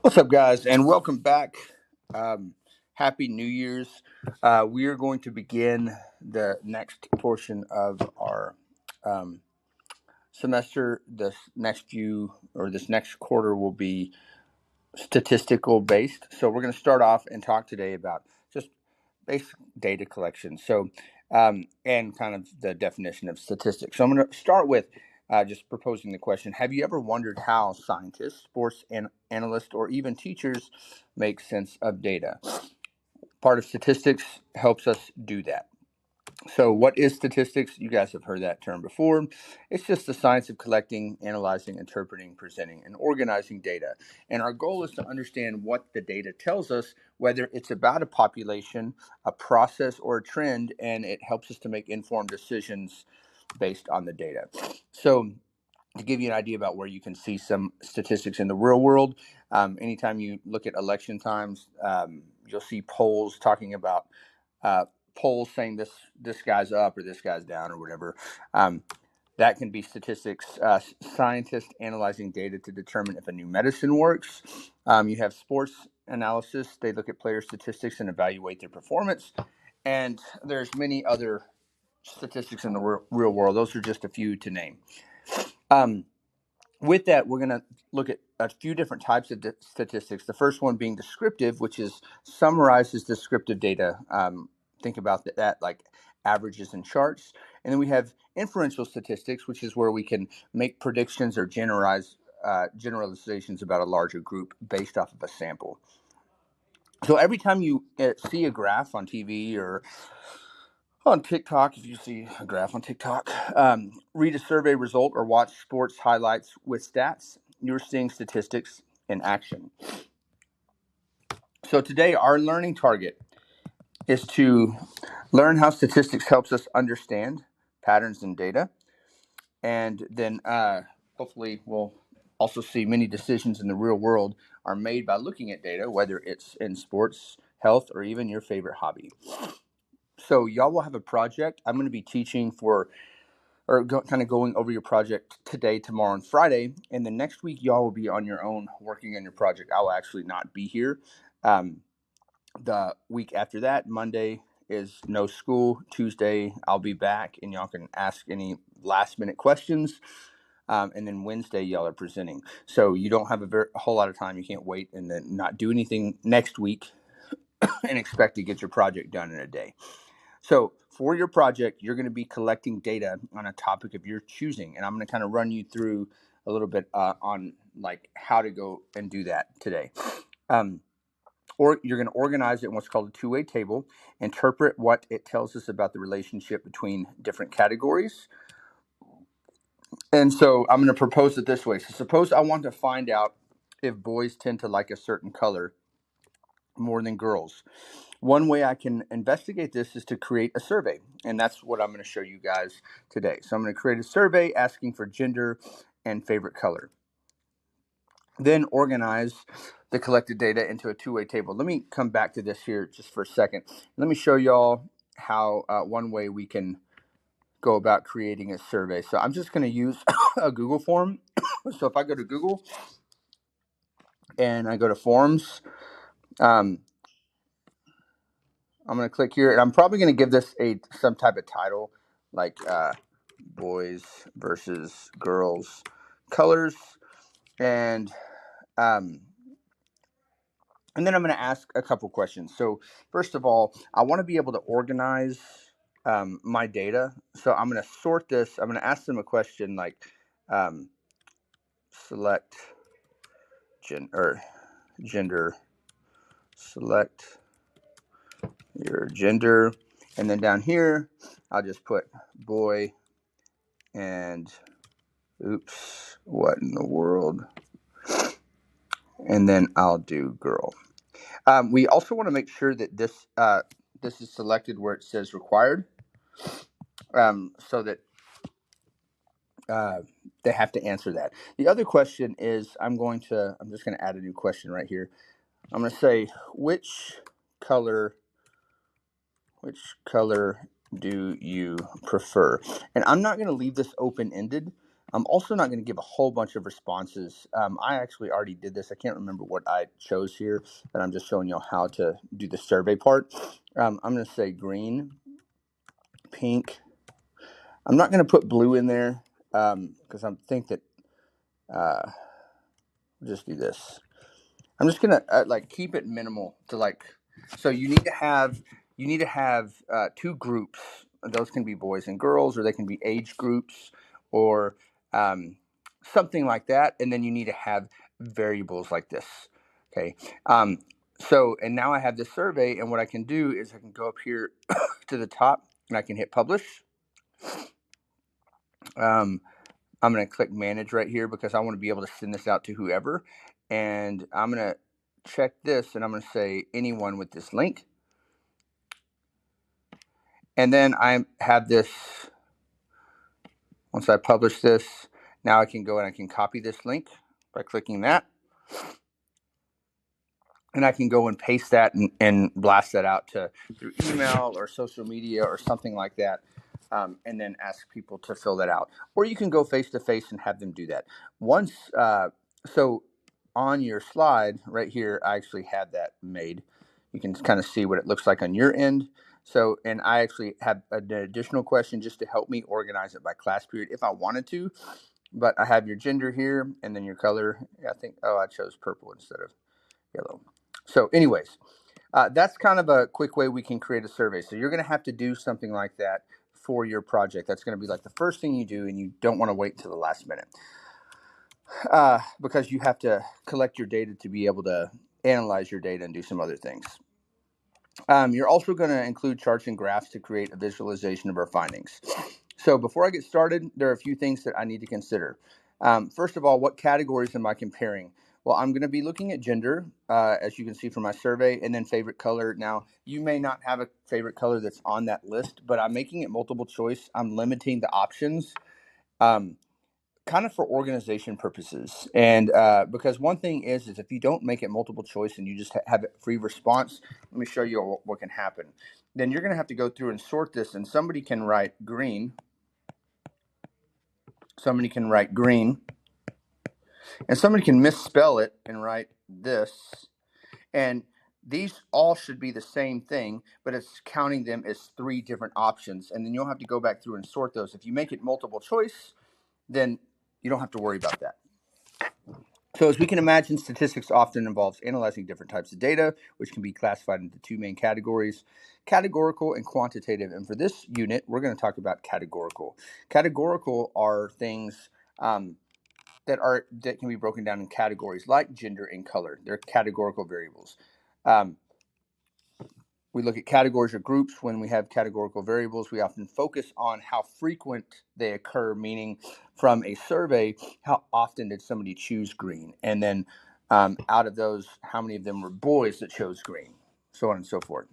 What's up, guys, and welcome back. Um, Happy New Year's. We are going to begin the next portion of our um, semester. This next quarter will be statistical based. So we're going to start off and talk today about just basic data collection. And kind of the definition of statistics. So I'm going to start with just proposing the question: have you ever wondered how scientists, analysts, or even teachers make sense of data? Part of statistics helps us do that. So, what is statistics? You guys have heard that term before. It's just the science of collecting, analyzing, interpreting, presenting, and organizing data. And our goal is to understand what the data tells us, whether it's about a population, a process, or a trend, and it helps us to make informed decisions based on the data. So, to give you an idea about where you can see some statistics in the real world, anytime you look at election times, you'll see polls talking about uh, polls saying this guy's up or this guy's down or whatever. Um, that can be statistics. Scientists analyzing data to determine if a new medicine works. You have sports analysis. They look at player statistics and evaluate their performance. And there's many other statistics in the real world. Those are just a few to name. Um, with that, we're going to look at a few different types of statistics. The first one being descriptive, which is summarizes descriptive data. Think about that like averages and charts. And then we have inferential statistics, which is where we can make predictions or generalizations about a larger group based off of a sample. So every time you see a graph on TV or on TikTok, if you see a graph on TikTok, read a survey result or watch sports highlights with stats, you're seeing statistics in action. So today, our learning target is to learn how statistics helps us understand patterns in data, and then hopefully we'll also see many decisions in the real world are made by looking at data, whether it's in sports, health, or even your favorite hobby. So y'all will have a project. I'm going to be teaching kind of going over your project today, tomorrow, and Friday. And the next week, y'all will be on your own working on your project. I will actually not be here. Um, the week after that, Monday is no school. Tuesday, I'll be back, and y'all can ask any last minute questions. And then Wednesday, y'all are presenting. So you don't have a whole lot of time. You can't wait and then not do anything next week and expect to get your project done in a day. So for your project, you're going to be collecting data on a topic of your choosing, and I'm going to kind of run you through a little bit on like how to go and do that today. Or you're going to organize it in what's called a two-way table, interpret what it tells us about the relationship between different categories. And so I'm going to propose it this way. So suppose I want to find out if boys tend to like a certain color more than girls. One way I can investigate this is to create a survey, and that's what I'm going to show you guys today. So I'm going to create a survey asking for gender and favorite color. Then organize the collected data into a two-way table. Let me come back to this here just for a second. Let me show y'all how one way we can go about creating a survey. So I'm just going to use a Google form. So if I go to Google and I go to forms, um, I'm going to click here, and I'm probably going to give this some type of title, like boys versus girls colors, and um, and then I'm going to ask a couple questions. So first of all, I want to be able to organize my data. So I'm going to sort this. I'm going to ask them a question like um, select gender, select your gender, and then down here I'll just put boy and oops, what in the world? And then I'll do girl. We also want to make sure that this is selected where it says required, so that uh, they have to answer that. The other question is I'm just going to add a new question right here. I'm going to say which color do you prefer? And I'm not going to leave this open ended. I'm also not going to give a whole bunch of responses. I actually already did this. I can't remember what I chose here, but I'm just showing you how to do the survey part. I'm going to say green, pink. I'm not going to put blue in there because I think that just do this. I'm just gonna like keep it minimal to like. So you need to have two groups. Those can be boys and girls, or they can be age groups, or something like that. And then you need to have variables like this. Okay. So and now I have this survey, and what I can do is I can go up here to the top, and I can hit publish. I'm going to click manage right here because I want to be able to send this out to whoever. And I'm going to check this, and I'm going to say anyone with this link. And then I have this, once I publish this, now I can go and I can copy this link by clicking that. And I can go and paste that and blast that out through email or social media or something like that. And then ask people to fill that out. Or you can go face-to-face and have them do that. Once, so on your slide right here, I actually had that made. You can kind of see what it looks like on your end. So, and I actually have an additional question just to help me organize it by class period if I wanted to. But I have your gender here and then your color. I think, I chose purple instead of yellow. So anyways, that's kind of a quick way we can create a survey. So you're going to have to do something like that for your project. That's going to be like the first thing you do, and you don't want to wait until the last minute because you have to collect your data to be able to analyze your data and do some other things. You're also going to include charts and graphs to create a visualization of our findings. So before I get started, there are a few things that I need to consider. First of all, what categories am I comparing? Well, I'm going to be looking at gender, as you can see from my survey, and then favorite color. Now, you may not have a favorite color that's on that list, but I'm making it multiple choice. I'm limiting the options kind of for organization purposes. And because one thing is if you don't make it multiple choice and you just have a free response, let me show you what can happen. Then you're going to have to go through and sort this, and somebody can write green. Somebody can write green. And somebody can misspell it and write this. And these all should be the same thing, but it's counting them as three different options. And then you'll have to go back through and sort those. If you make it multiple choice, then you don't have to worry about that. So as we can imagine, statistics often involves analyzing different types of data, which can be classified into two main categories, categorical and quantitative. And for this unit, we're going to talk about categorical. Categorical are things that can be broken down in categories like gender and color. They're categorical variables. We look at categories or groups. When we have categorical variables, we often focus on how frequent they occur, meaning from a survey, how often did somebody choose green? And then out of those, how many of them were boys that chose green? So on and so forth.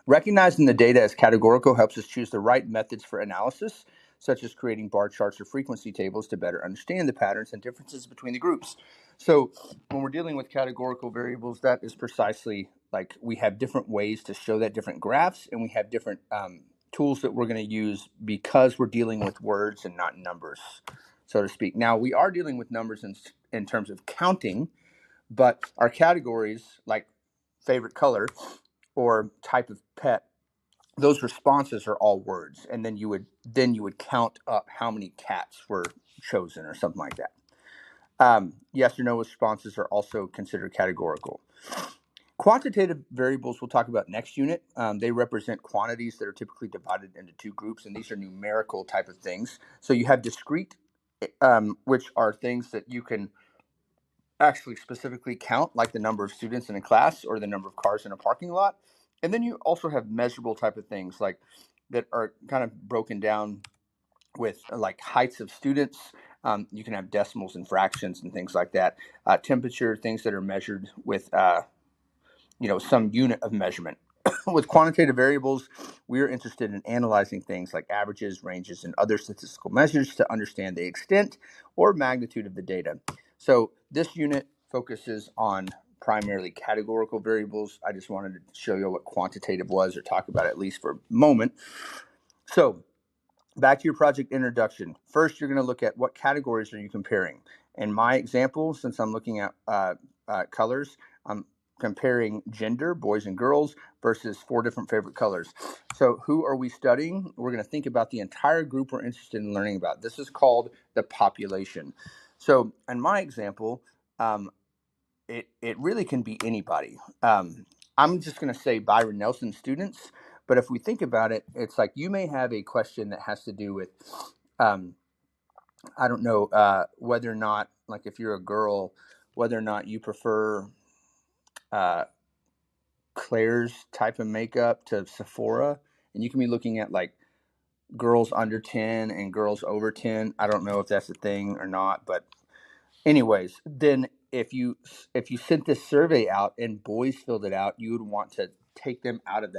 Recognizing the data as categorical helps us choose the right methods for analysis, such as creating bar charts or frequency tables to better understand the patterns and differences between the groups. So when we're dealing with categorical variables, that is precisely like we have different ways to show that, different graphs, and we have different tools that we're going to use because we're dealing with words and not numbers, so to speak. Now, we are dealing with numbers in terms of counting, but our categories like favorite color or type of pet, those responses are all words, and then you would count up how many cats were chosen or something like that. Yes or no responses are also considered categorical. Quantitative variables we'll talk about next unit. They represent quantities that are typically divided into two groups, and these are numerical type of things. So you have discrete, which are things that you can actually specifically count, like the number of students in a class or the number of cars in a parking lot. And then you also have measurable type of things like that are kind of broken down with like heights of students. You can have decimals and fractions and things like that. Temperature, things that are measured with some unit of measurement. With quantitative variables, we are interested in analyzing things like averages, ranges, and other statistical measures to understand the extent or magnitude of the data. So this unit focuses on primarily categorical variables. I just wanted to show you what quantitative was, or talk about it at least for a moment. So back to your project introduction. First, you're going to look at what categories are you comparing. In my example, since I'm looking at colors, I'm comparing gender, boys and girls, versus 4 different favorite colors. So who are we studying? We're going to think about the entire group we're interested in learning about. This is called the population. So in my example, it really can be anybody. I'm just going to say Byron Nelson students, but if we think about it, it's like you may have a question that has to do with, um, I don't know, whether or not, like if you're a girl, whether or not you prefer uh, Claire's type of makeup to Sephora, and you can be looking at like girls under 10 and girls over 10. I don't know if that's a thing or not, but anyways, then if you sent this survey out and boys filled it out, you would want to take them out of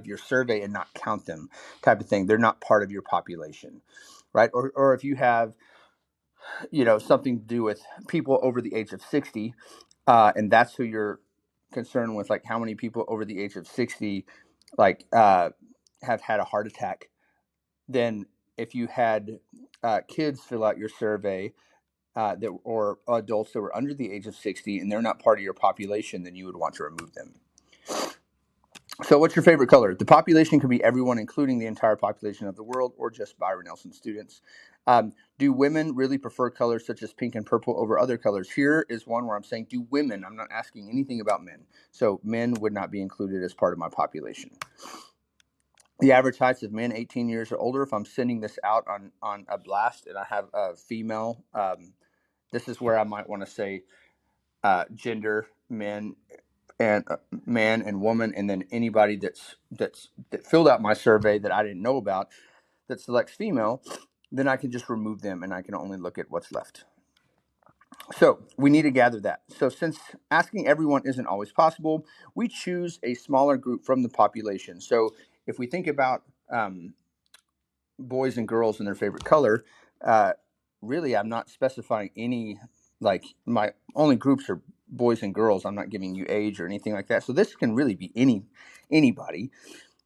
your survey and not count them, type of thing. They're not part of your population, right? Or if you have something to do with people over the age of 60, and that's who you're concerned with, like how many people over the age of 60 like have had a heart attack, then if you had kids fill out your survey or adults that were under the age of 60 and they're not part of your population, then you would want to remove them. So what's your favorite color? The population can be everyone, including the entire population of the world, or just Byron Nelson students. Do women really prefer colors such as pink and purple over other colors? Here is one where I'm saying, do women? I'm not asking anything about men. So men would not be included as part of my population. The average heights of men 18 years or older, if I'm sending this out on a blast and I have a female, this is where I might want to say gender, men and man and woman, and then anybody that filled out my survey that I didn't know about that selects female, then I can just remove them and I can only look at what's left. So we need to gather that. So since asking everyone isn't always possible, we choose a smaller group from the population. So if we think about boys and girls and their favorite color, uh, really I'm not specifying any, like my only groups are boys and girls. I'm not giving you age or anything like that. So this can really be anybody,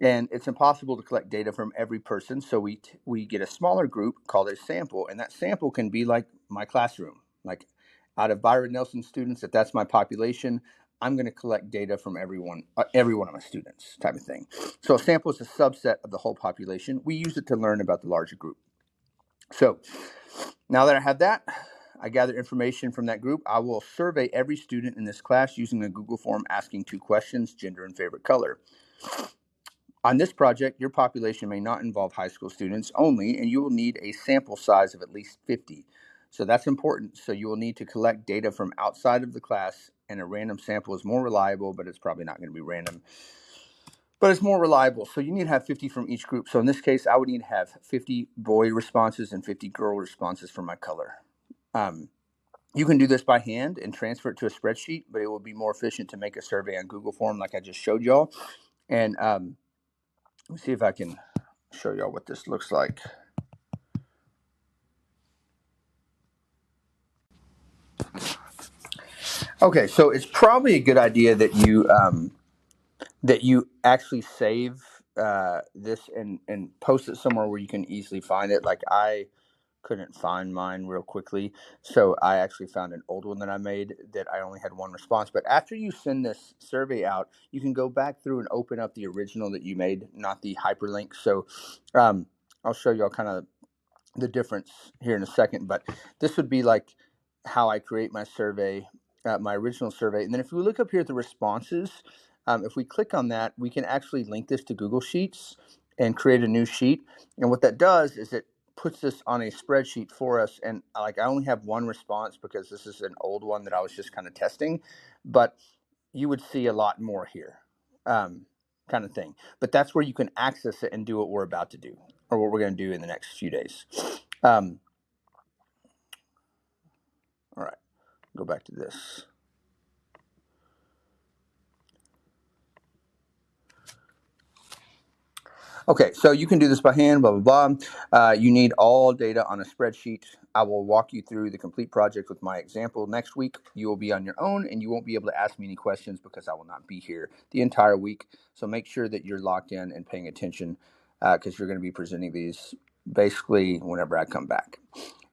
and it's impossible to collect data from every person. So we get a smaller group called a sample, and that sample can be like my classroom. Like out of Byron Nelson students, if that's my population, I'm going to collect data from every one of my students, type of thing. So a sample is a subset of the whole population. We use it to learn about the larger group. So now that I have that, I gather information from that group. I will survey every student in this class using a Google form asking 2 questions, gender and favorite color. On this project, your population may not involve high school students only, and you will need a sample size of at least 50. So that's important. So you will need to collect data from outside of the class, and a random sample is more reliable, but it's probably not going to be random. But it's more reliable. So you need to have 50 from each group. So in this case, I would need to have 50 boy responses and 50 girl responses for my color. You can do this by hand and transfer it to a spreadsheet, but it will be more efficient to make a survey on Google form like I just showed y'all. And let me see if I can show y'all what this looks like. Okay, so it's probably a good idea that you actually save this and post it somewhere where you can easily find it. Like I couldn't find mine real quickly, so I actually found an old one that I made that I only had 1 response. But after you send this survey out, you can go back through and open up the original that you made, not the hyperlink. So I'll show y'all kind of the difference here in a second, but this would be like how I create my survey, my original survey. And then if we look up here at the responses, if we click on that, we can actually link this to Google Sheets and create a new sheet. And what that does is it puts this on a spreadsheet for us. And like I only have 1 response because this is an old one that I was just kind of testing, but you would see a lot more here, kind of thing. But that's where you can access it and do what we're about to do, or what we're going to do in the next few days. All right, go back to this. Okay, so you can do this by hand, blah, blah, blah. You need all data on a spreadsheet. I will walk you through the complete project with my example next week. You will be on your own, and you won't be able to ask me any questions because I will not be here the entire week. So make sure that you're locked in and paying attention because you're going to be presenting these basically whenever I come back.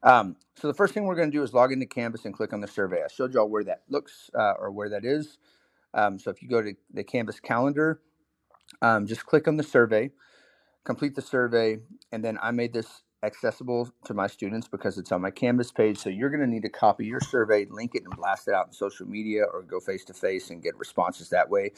So the first thing we're going to do is log into Canvas and click on the survey. I showed y'all where that looks or where that is. So if you go to the Canvas calendar, just click on the survey, complete the survey, and then I made this accessible to my students because it's on my Canvas page. So you're going to need to copy your survey, link it, and blast it out in social media or go face-to-face and get responses that way.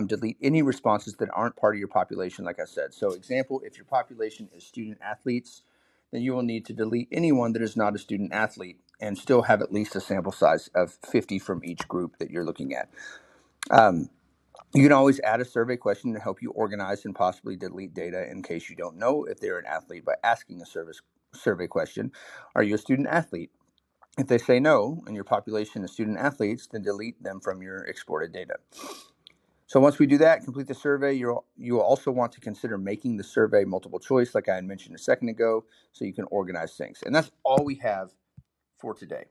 Delete any responses that aren't part of your population, like I said. So example, if your population is student athletes, then you will need to delete anyone that is not a student athlete and still have at least a sample size of 50 from each group that you're looking at. You can always add a survey question to help you organize and possibly delete data in case you don't know if they're an athlete by asking a survey question. Are you a student athlete? If they say no and your population is student athletes, then delete them from your exported data. So once we do that, complete the survey, you will also want to consider making the survey multiple choice, like I had mentioned a second ago, so you can organize things. And that's all we have for today.